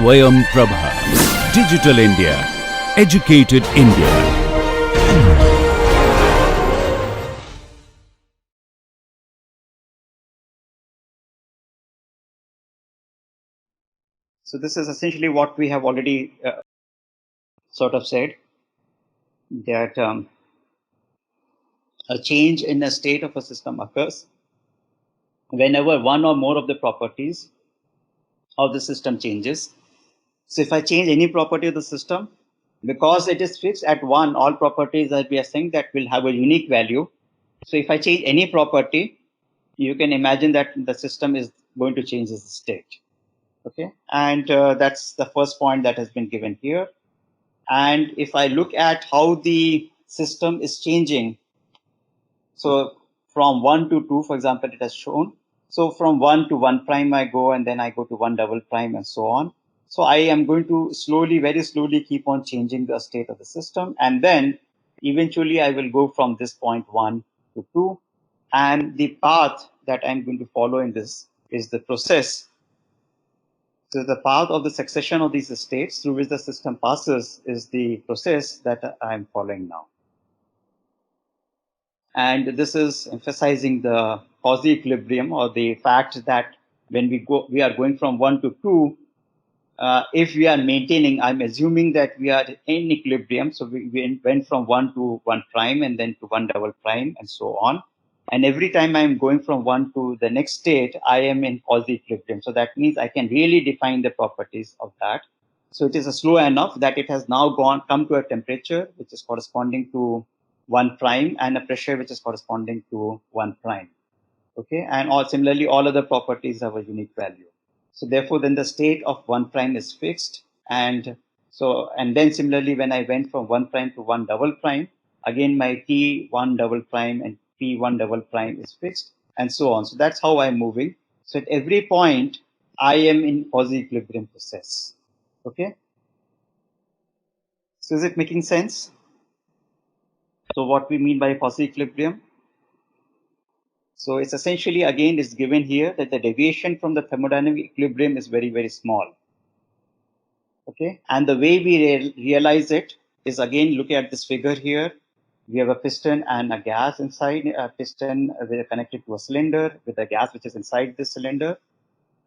Swayam Prabha. Digital India. Educated India. So this is essentially what we have already sort of said, that a change in a state of a system occurs whenever one or more of the properties of the system changes. So if I change any property of the system, because it is fixed at one, all properties that we are saying that will have a unique value. So if I change any property, you can imagine that the system is going to change its state. Okay, and that's the first point that has been given here. And if I look at how the system is changing, so from 1 to 2, for example, it has shown. So from 1 to 1 prime I go, and then I go to 1 double prime and so on. So I am going to slowly, very slowly keep on changing the state of the system. And then eventually I will go from this point 1 to 2. And the path that I'm going to follow in this is the process. So the path of the succession of these states through which the system passes is the process that I'm following now. And this is emphasizing the quasi-equilibrium, or the fact that when we are going from 1 to 2, if we are maintaining, I'm assuming that we are in equilibrium. So we went from 1 to 1 prime and then to 1 double prime and so on. And every time I'm going from 1 to the next state, I am in quasi-equilibrium. So that means I can really define the properties of that. So it is slow enough that it has now come to a temperature which is corresponding to 1 prime and a pressure which is corresponding to 1 prime. Okay, and similarly, all other properties have a unique value. So therefore, then the state of 1 prime is fixed. And then similarly, when I went from 1 prime to 1 double prime, again my T1 double prime and P1 double prime is fixed, and so on. So that's how I'm moving. So at every point, I am in quasi-equilibrium process. Okay. So is it making sense? So what we mean by quasi-equilibrium? So it's essentially, again, it's given here that the deviation from the thermodynamic equilibrium is very, very small. Okay, and the way we realize it is, again, looking at this figure here. We have a piston and a gas inside. A piston connected to a cylinder with a gas which is inside this cylinder,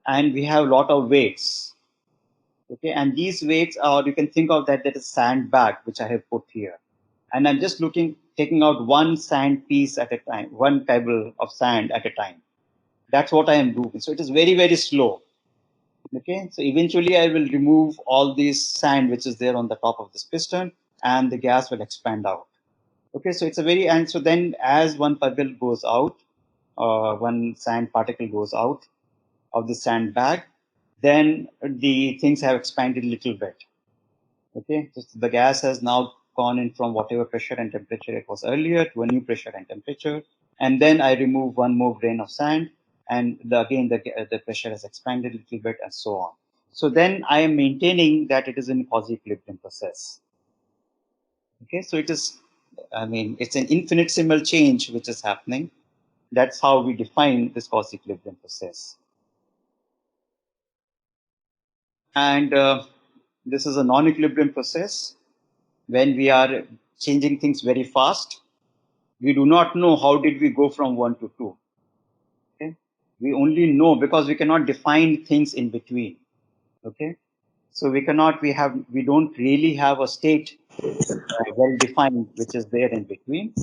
and we have a lot of weights. Okay, and these weights are, you can think of that is sandbag which I have put here, and I'm just taking out one sand piece at a time, one pebble of sand at a time. That's what I am doing. So it is very, very slow. Okay, so eventually I will remove all this sand which is there on the top of this piston, and the gas will expand out. Okay, so it's and so then as one pebble goes out, one sand particle goes out of the sand bag, then the things have expanded a little bit. Okay, so the gas has now gone in from whatever pressure and temperature it was earlier to a new pressure and temperature, and then I remove one more grain of sand, and again the pressure has expanded a little bit, and so on. So then I am maintaining that it is in quasi-equilibrium process. Okay, so it is, it's an infinitesimal change which is happening. That's how we define this quasi-equilibrium process. And this is a non-equilibrium process. When we are changing things very fast, we do not know how did we go from 1 to 2. Okay, we only know because we cannot define things in between. Okay, so we don't really have a state well defined which is there in between.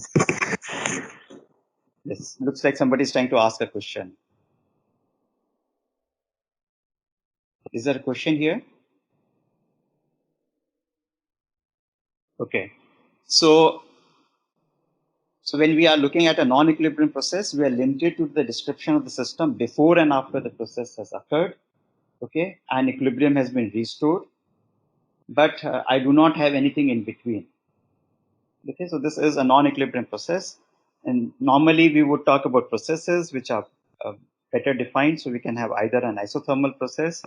This looks like somebody is trying to ask a question. Is there a question here? Okay, so when we are looking at a non-equilibrium process, we are limited to the description of the system before and after the process has occurred. Okay, and equilibrium has been restored, but I do not have anything in between. Okay, so this is a non-equilibrium process, and normally we would talk about processes which are better defined. So we can have either an isothermal process.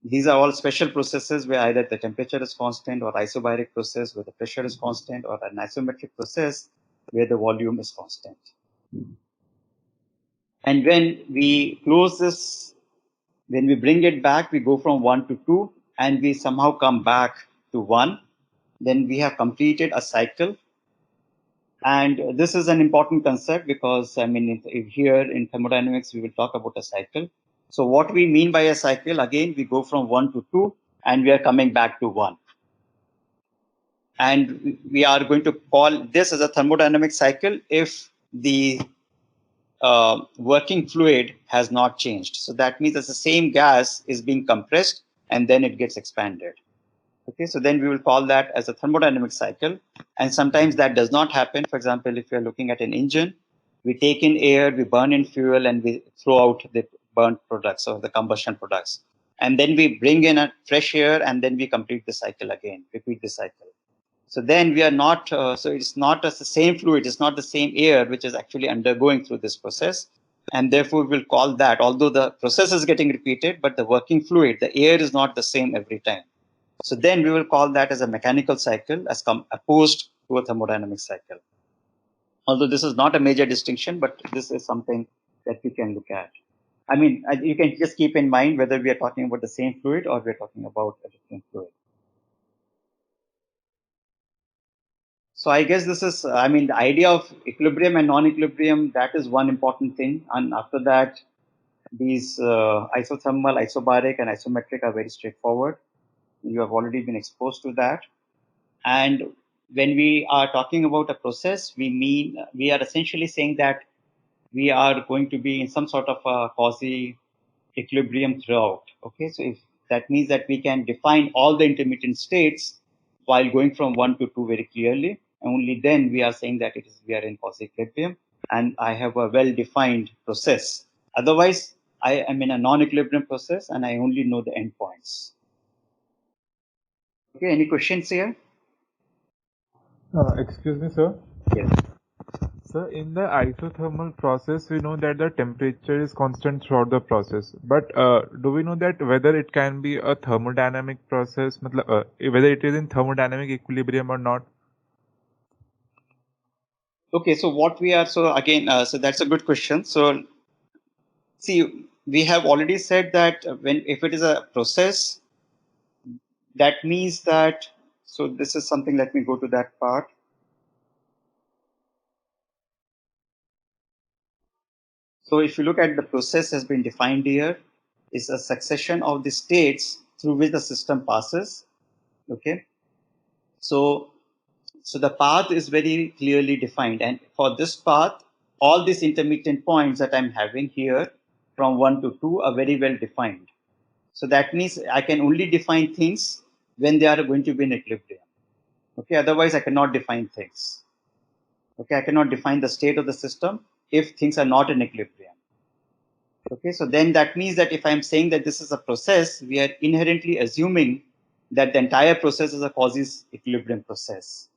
These are all special processes where either the temperature is constant, or isobaric process where the pressure is constant, or an isometric process where the volume is constant. And when we close this, when we bring it back, we go from 1 to 2. and we somehow come back to 1, then we have completed a cycle. And this is an important concept because, I mean, here in thermodynamics, we will talk about a cycle. So what we mean by a cycle, again, we go from 1 to 2 and we are coming back to 1. And we are going to call this as a thermodynamic cycle if the working fluid has not changed. So that means that the same gas is being compressed and then it gets expanded. Okay, so then we will call that as a thermodynamic cycle. And sometimes that does not happen. For example, if you're looking at an engine, we take in air, we burn in fuel, and we throw out the burnt products or the combustion products. And then we bring in a fresh air and then we complete the cycle again, repeat the cycle. So then we are not, so it's not the same fluid, it's not the same air which is actually undergoing through this process. And therefore we'll call that, although the process is getting repeated, but the working fluid, the air is not the same every time. So then we will call that as a mechanical cycle as opposed to a thermodynamic cycle. Although this is not a major distinction, but this is something that we can look at. I mean, you can just keep in mind whether we are talking about the same fluid or we're talking about a different fluid. So I guess this is, I mean, the idea of equilibrium and non-equilibrium, that is one important thing. And after that, these isothermal, isobaric, and isometric are very straightforward. You have already been exposed to that. And when we are talking about a process, we are essentially saying that we are going to be in some sort of a quasi equilibrium throughout. Okay, so if that means that we can define all the intermittent states while going from 1 to 2 very clearly, only then we are saying that we are in quasi equilibrium and I have a well defined process. Otherwise, I am in a non equilibrium process and I only know the endpoints. Okay, any questions here? Excuse me, sir. Yes. Sir, in the isothermal process, we know that the temperature is constant throughout the process. But do we know that whether it can be a thermodynamic process, whether it is in thermodynamic equilibrium or not? Okay, so what we are, so again, so that's a good question. So see, we have already said that if it is a process, that means that, so this is something, let me go to that part. So if you look at the process has been defined here, is a succession of the states through which the system passes. Okay, so the path is very clearly defined, and for this path, all these intermittent points that I'm having here from 1 to 2 are very well defined. So that means I can only define things when they are going to be in equilibrium. Okay, otherwise I cannot define things. Okay, I cannot define the state of the system if things are not in equilibrium. Okay, so then that means that if I'm saying that this is a process, we are inherently assuming that the entire process is a quasi-equilibrium process.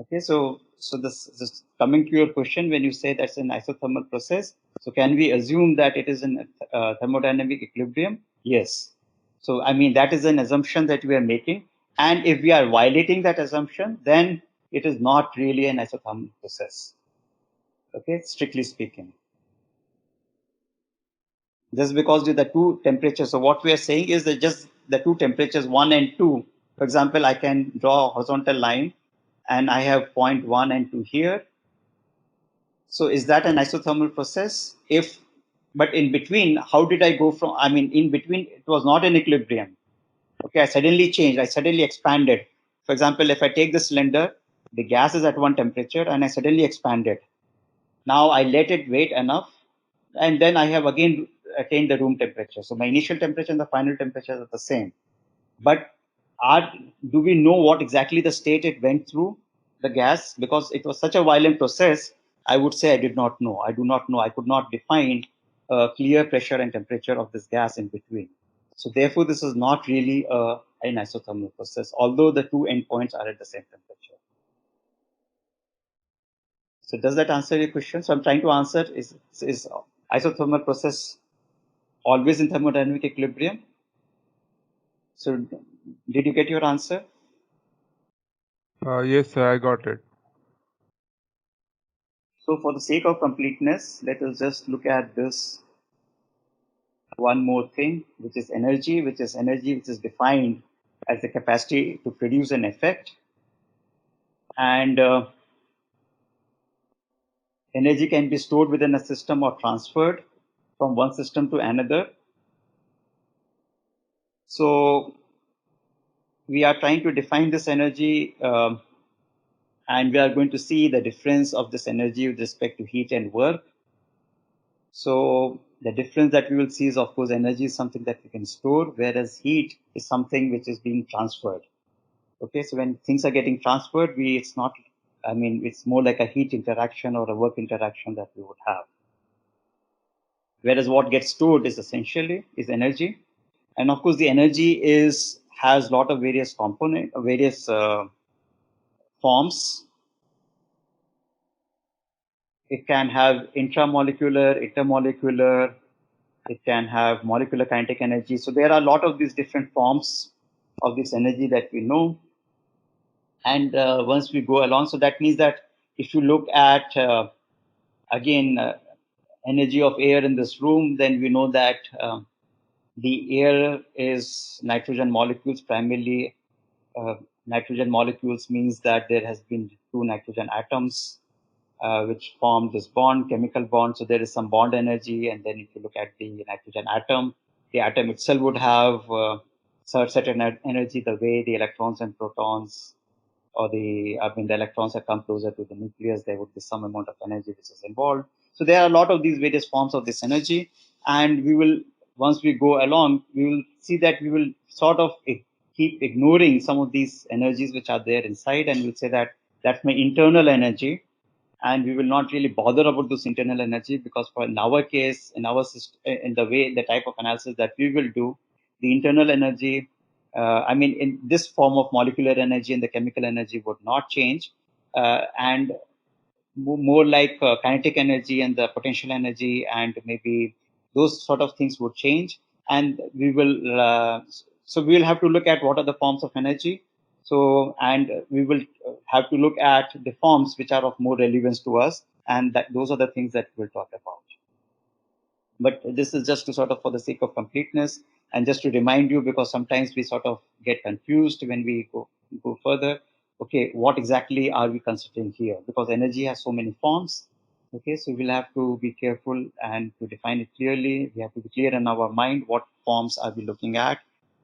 Okay, so this coming to your question, when you say that's an isothermal process, so can we assume that it is in thermodynamic equilibrium? Yes. So I mean that is an assumption that we are making, and if we are violating that assumption, then it is not really an isothermal process. Okay, strictly speaking. Just because the two temperatures, so what we are saying is that just the two temperatures 1 and 2, for example, I can draw a horizontal line and I have point 1 and 2 here. So is that an isothermal process? But in between, how did I go from, I mean, in between, it was not an equilibrium. Okay, I suddenly changed, I suddenly expanded. For example, if I take the cylinder, the gas is at one temperature and I suddenly expanded. Now I let it wait enough and then I have again attained the room temperature. So my initial temperature and the final temperature are the same. But do we know what exactly the state it went through, the gas? Because it was such a violent process, I would say I did not know. I do not know. I could not define a clear pressure and temperature of this gas in between. So therefore, this is not really an isothermal process, although the two endpoints are at the same temperature. So does that answer your question? So I'm trying to answer, is isothermal process always in thermodynamic equilibrium? So did you get your answer? Yes, sir, I got it. So for the sake of completeness, let us just look at this one more thing, which is energy, which is defined as the capacity to produce an effect. And energy can be stored within a system or transferred from one system to another. So we are trying to define this energy, and we are going to see the difference of this energy with respect to heat and work. So the difference that we will see is, of course, energy is something that we can store, whereas heat is something which is being transferred. Okay, so when things are getting transferred, it's not, it's more like a heat interaction or a work interaction that we would have. Whereas what gets stored is essentially is energy. And of course, the energy has a lot of various various forms. It can have intramolecular, intermolecular, it can have molecular kinetic energy. So there are a lot of these different forms of this energy that we know. And once we go along, so that means that if you look at, again, energy of air in this room, then we know that the air is nitrogen molecules primarily. Nitrogen molecules means that there has been two nitrogen atoms which form this bond, chemical bond. So there is some bond energy. And then if you look at the nitrogen atom, the atom itself would have certain energy, the way the electrons and protons, or the electrons have come closer to the nucleus, there would be some amount of energy which is involved. So there are a lot of these various forms of this energy. And we will, once we go along, we will see that we will sort of keep ignoring some of these energies which are there inside, and we'll say that that's my internal energy. And we will not really bother about this internal energy, because for in our case, in our system, in the way, the type of analysis that we will do, the internal energy, in this form of molecular energy and the chemical energy would not change, and more like kinetic energy and the potential energy and maybe those sort of things would change. And we will, so we will have to look at what are the forms of energy. So, and we will have to look at the forms which are of more relevance to us, and that those are the things that we'll talk about. But this is just to sort of for the sake of completeness, and just to remind you, because sometimes we sort of get confused when we go further. Okay, what exactly are we considering here? Because energy has so many forms. Okay, so we'll have to be careful and to define it clearly. We have to be clear in our mind what forms are we looking at,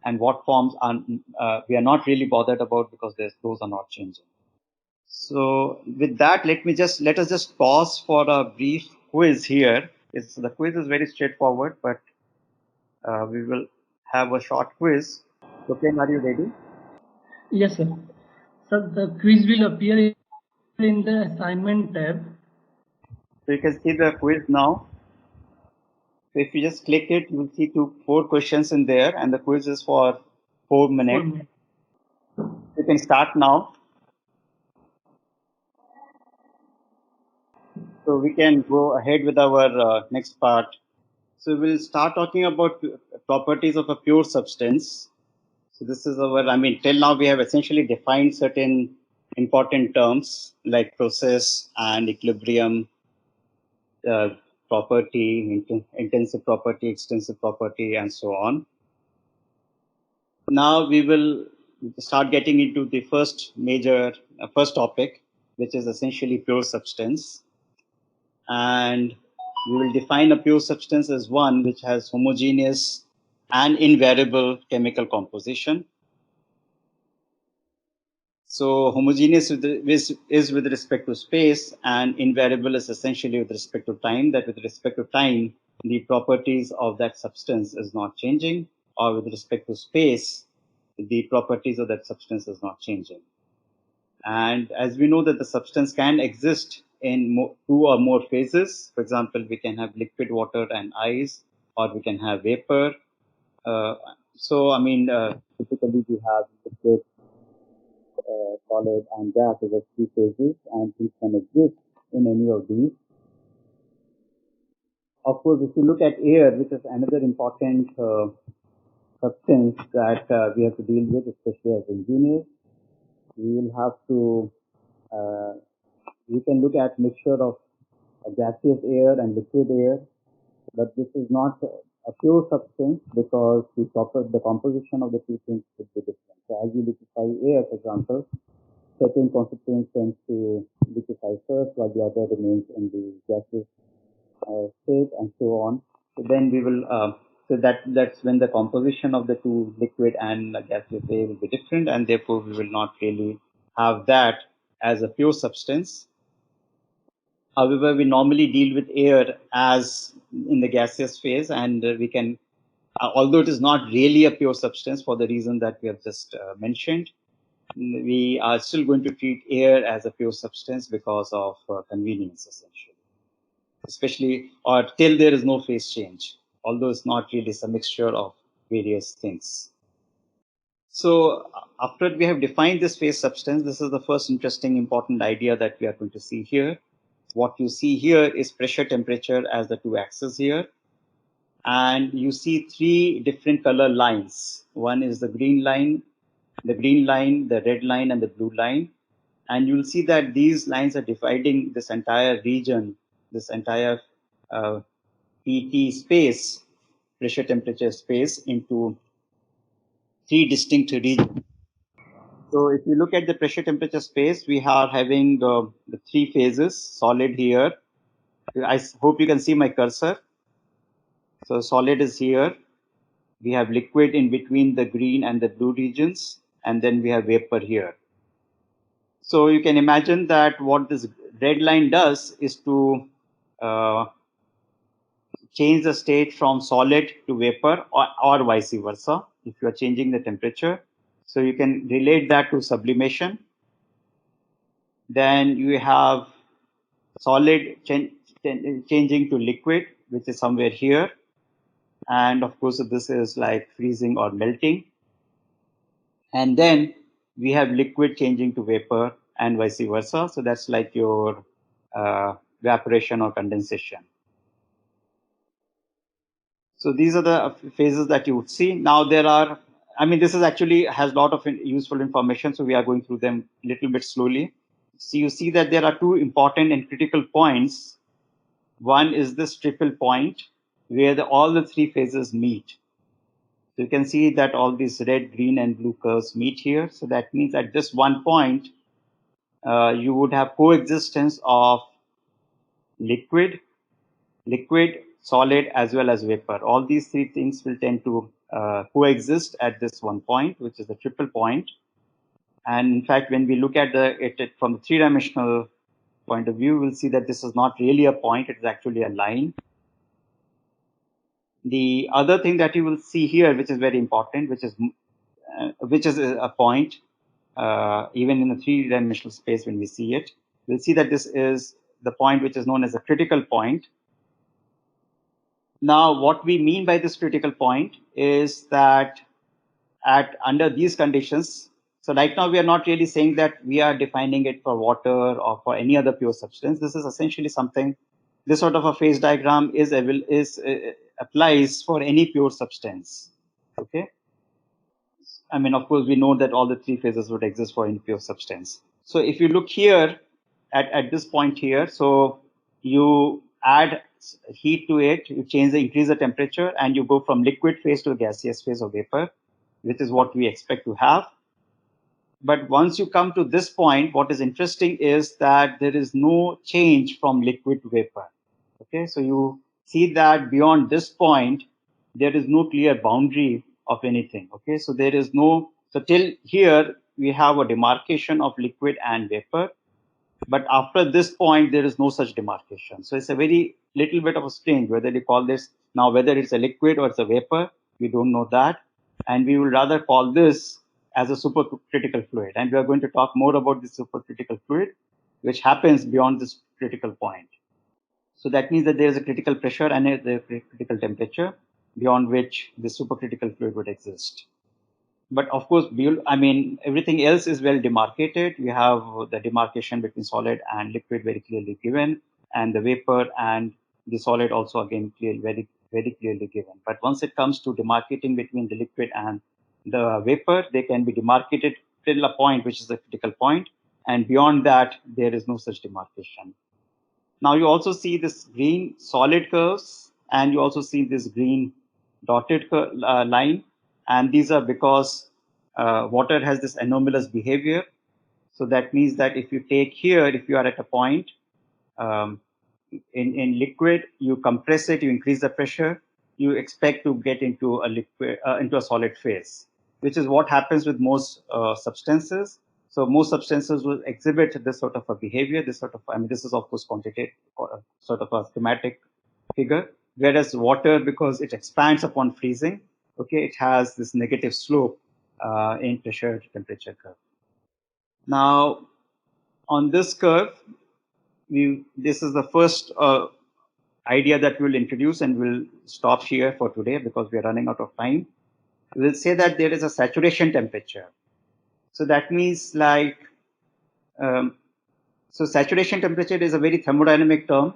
and what forms are we are not really bothered about, because those are not changing. So with that, let us just pause for a brief quiz here. The quiz is very straightforward, but we will have a short quiz. So Ken, are you ready? Yes, sir. Sir, the quiz will appear in the assignment tab. So you can see the quiz now. So if you just click it, you will see 4 questions in there, and the quiz is for 4 minutes. You can start now. So we can go ahead with our next part. So we'll start talking about properties of a pure substance. So this is till now we have essentially defined certain important terms like process and equilibrium, property, intensive property, extensive property, and so on. Now we will start getting into the first topic, which is essentially pure substance. And we will define a pure substance as one which has homogeneous and invariable chemical composition. So homogeneous is with respect to space, and invariable is essentially with respect to time, that with respect to time, the properties of that substance is not changing, or with respect to space, the properties of that substance is not changing. And as we know that the substance can exist in 2 or more phases. For example, we can have liquid, water, and ice, or we can have vapor. Typically we have liquid, solid, and gas as the 3 phases, and things can exist in any of these. Of course, if you look at air, which is another important substance that we have to deal with, especially as engineers, we will have to we can look at mixture of gaseous air and liquid air, but this is not a pure substance because the composition of the two things would be different. So as you liquefy air, for example, certain constituents tend to liquefy first while the other remains in the gaseous state and so on. So then we will, that's when the composition of the two liquid and gaseous air will be different, and therefore we will not really have that as a pure substance. However, we normally deal with air as in the gaseous phase, and we can, although it is not really a pure substance for the reason that we have just mentioned, we are still going to treat air as a pure substance because of convenience, essentially. Especially, or till there is no phase change, although it's not really some mixture of various things. So after we have defined this phase substance, this is the first interesting important idea that we are going to see here. What you see here is pressure, temperature as the two axes here. And you see three different color lines. One is the green line, the red line, and the blue line. And you'll see that these lines are dividing this entire region, this entire PT space, pressure temperature space, into three distinct regions. So if you look at the pressure temperature space, we are having the three phases, solid here. I hope you can see my cursor. So solid is here. We have liquid in between the green and the blue regions, and then we have vapor here. So you can imagine that what this red line does is to change the state from solid to vapor, or vice versa, if you are changing the temperature. So you can relate that to sublimation. Then you have solid changing to liquid, which is somewhere here. And of course, this is like freezing or melting. And then we have liquid changing to vapor and vice versa. So that's like your evaporation or condensation. So these are the phases that you would see. Now there are, I mean, this is actually has a lot of useful information. So we are going through them a little bit slowly. So you see that there are two important and critical points. One is this triple point where all the three phases meet. So you can see that all these red, green, and blue curves meet here. So that means at this one point, you would have coexistence of liquid, solid, as well as vapor. All these three things will tend to coexist at this one point, which is the triple point. And in fact, when we look at it from the three-dimensional point of view, we'll see that this is not really a point, it is actually a line. The other thing that you will see here, which is very important, which is a point, even in the three-dimensional space when we see it, we'll see that this is the point which is known as a critical point. Now, what we mean by this critical point is that under these conditions, so right now we are not really saying that we are defining it for water or for any other pure substance. This is essentially something, this sort of a phase diagram applies for any pure substance. Okay. I mean, of course, we know that all the three phases would exist for any pure substance. So if you look here at this point here, so you add heat to it, you increase the temperature, and you go from liquid phase to gaseous phase or vapor, which is what we expect to have. But once you come to this point, what is interesting is that there is no change from liquid to vapor. Okay, so you see that beyond this point, there is no clear boundary of anything. Okay, so there is no, so till here, we have a demarcation of liquid and vapor. But after this point, there is no such demarcation. So it's a very little bit of a strange, whether you call this now, whether it's a liquid or it's a vapor, we don't know that. And we will rather call this as a supercritical fluid. And we are going to talk more about this supercritical fluid, which happens beyond this critical point. So that means that there is a critical pressure and a critical temperature beyond which the supercritical fluid would exist. But of course, I mean, everything else is well demarcated. We have the demarcation between solid and liquid very clearly given, and the vapor and the solid also again very clearly given. But once it comes to demarcating between the liquid and the vapor, they can be demarcated till a point which is the critical point, and beyond that, there is no such demarcation. Now you also see this green solid curves, and you also see this green dotted line, and these are because water has this anomalous behavior. So that means that if you take here, if you are at a point um, in liquid, you compress it, you increase the pressure, you expect to get into a liquid, into a solid phase, which is what happens with most substances. So most substances will exhibit this sort of a behavior, this sort of, I mean, this is of course quantitative, sort of a schematic figure. Whereas water, because it expands upon freezing, okay, it has this negative slope in pressure temperature curve. Now, on this curve, this is the first idea that we'll introduce, and we'll stop here for today because we are running out of time. We'll say that there is a saturation temperature. So that means like, so saturation temperature is a very thermodynamic term.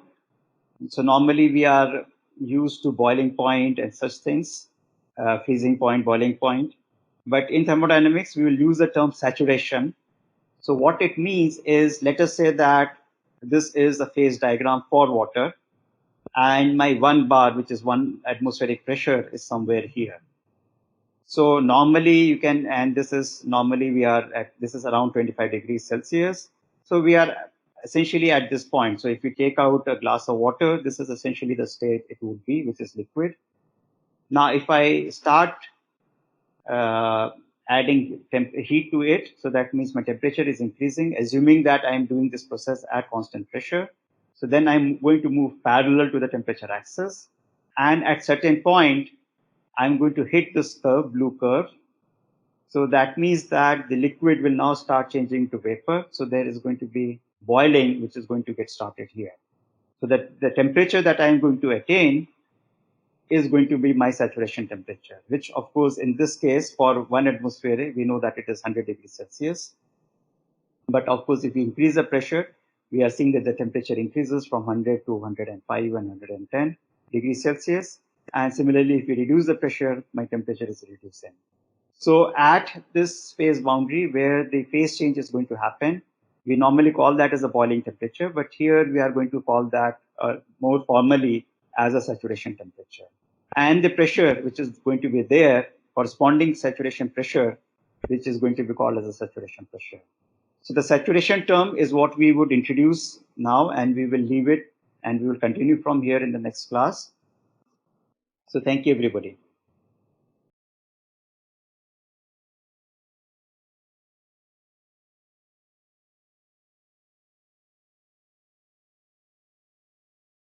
So normally we are used to boiling point and such things, freezing point, boiling point. But in thermodynamics, we will use the term saturation. So what it means is, let us say that this is a phase diagram for water, and my 1 bar, which is 1 atmospheric pressure, is somewhere here. So normally you can, and this is normally we are at, this is around 25 degrees Celsius. So we are essentially at this point. So if you take out a glass of water, this is essentially the state it would be, which is liquid. Now, if I start adding heat to it, so that means my temperature is increasing, assuming that I'm doing this process at constant pressure. So then I'm going to move parallel to the temperature axis. And at certain point, I'm going to hit this curve, blue curve. So that means that the liquid will now start changing to vapor. So there is going to be boiling, which is going to get started here. So that the temperature that I'm going to attain is going to be my saturation temperature, which of course in this case for 1 atmosphere, we know that it is 100 degrees Celsius. But of course, if we increase the pressure, we are seeing that the temperature increases from 100 to 105 and 110 degrees Celsius. And similarly, if we reduce the pressure, my temperature is reducing. So at this phase boundary where the phase change is going to happen, we normally call that as a boiling temperature, but here we are going to call that more formally as a saturation temperature. And the pressure which is going to be there, corresponding saturation pressure, which is going to be called as a saturation pressure. So the saturation term is what we would introduce now, and we will leave it, and we will continue from here in the next class. So thank you, everybody.